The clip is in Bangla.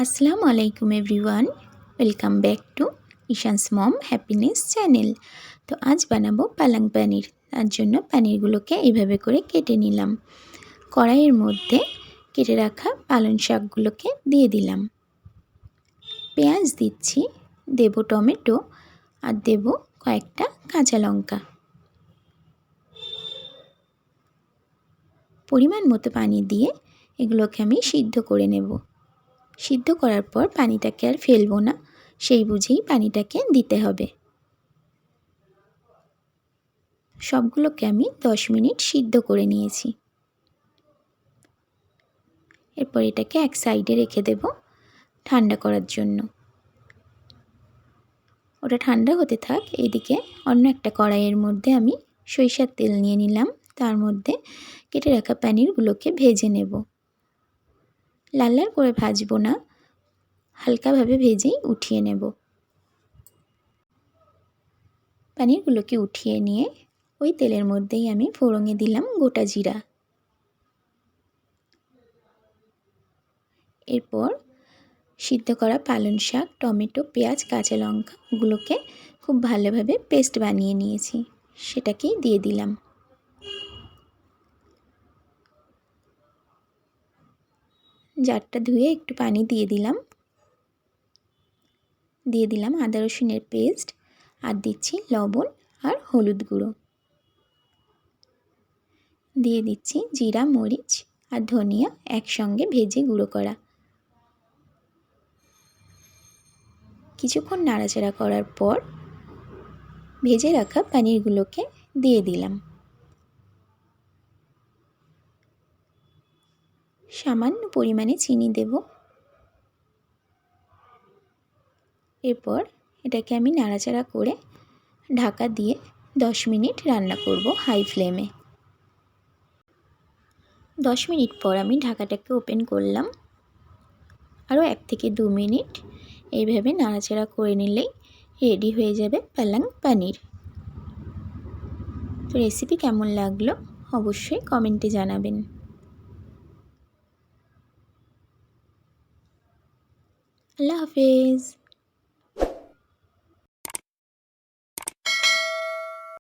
আসসালামু আলাইকুম everyone, welcome back to Ishan's mom happiness channel. তো আজ বানাবো পালং পনির। তার জন্য পনিরগুলোকে এইভাবে করে কেটে নিলাম। কড়াইয়ের মধ্যে কেটে রাখা পালং শাকগুলোকে দিয়ে দিলাম। পেঁয়াজ দিচ্ছি, দেব টমেটো আর দেব কয়েকটা কাঁচা লঙ্কা। পরিমাণ মতো পানি দিয়ে এগুলোকে আমি সিদ্ধ করে নেব। সিদ্ধ করার পর পানিটাকে আর ফেলবো না, সেই বুঝেই পানিটাকে দিতে হবে। সবগুলোকে আমি 10 মিনিট সিদ্ধ করে নিয়েছি। এরপর এটাকে এক সাইডে রেখে দেব ঠান্ডা করার জন্য। ওটা ঠান্ডা হতে থাক। এদিকে অন্য একটা কড়াইয়ের মধ্যে আমি সরিষার তেল নিয়ে নিলাম। তার মধ্যে কেটে রাখা পনিরগুলোকে ভেজে নেব। লাল লাল করে ভাজবো না, হালকাভাবে ভেজেই উঠিয়ে নেব। পনিরগুলোকে উঠিয়ে নিয়ে ওই তেলের মধ্যেই আমি ফোড়নে দিলাম গোটা জিরা। এরপর সিদ্ধ করা পালং শাক, টমেটো, পেঁয়াজ, কাঁচা লঙ্কাগুলোকে খুব ভালোভাবে পেস্ট বানিয়ে নিয়েছি, সেটাকেই দিয়ে দিলাম। জারটা ধুয়ে একটু পানি দিয়ে দিলাম। দিয়ে দিলাম আদা রসুনের পেস্ট, আর দিচ্ছি লবণ আর হলুদ গুঁড়ো। দিয়ে দিচ্ছি জিরা, মরিচ আর ধনিয়া একসঙ্গে ভেজে গুঁড়ো করা। কিছুক্ষণ নাড়াচাড়া করার পর ভেজে রাখা পনিরগুলোকে দিয়ে দিলাম। সামান্য পরিমাণে চিনি দেব। এরপর এটাকে আমি নাড়াচাড়া করে ঢাকা দিয়ে 10 মিনিট রান্না করব হাই ফ্লেমে। 10 মিনিট পর আমি ঢাকাটাকে ওপেন করলাম। আরও 1 থেকে 2 মিনিট এইভাবে নাড়াচাড়া করে নিলেই রেডি হয়ে যাবে পালং পনির। তো রেসিপি কেমন লাগলো অবশ্যই কমেন্টে জানাবেন। আল্লাহ হাফেজ।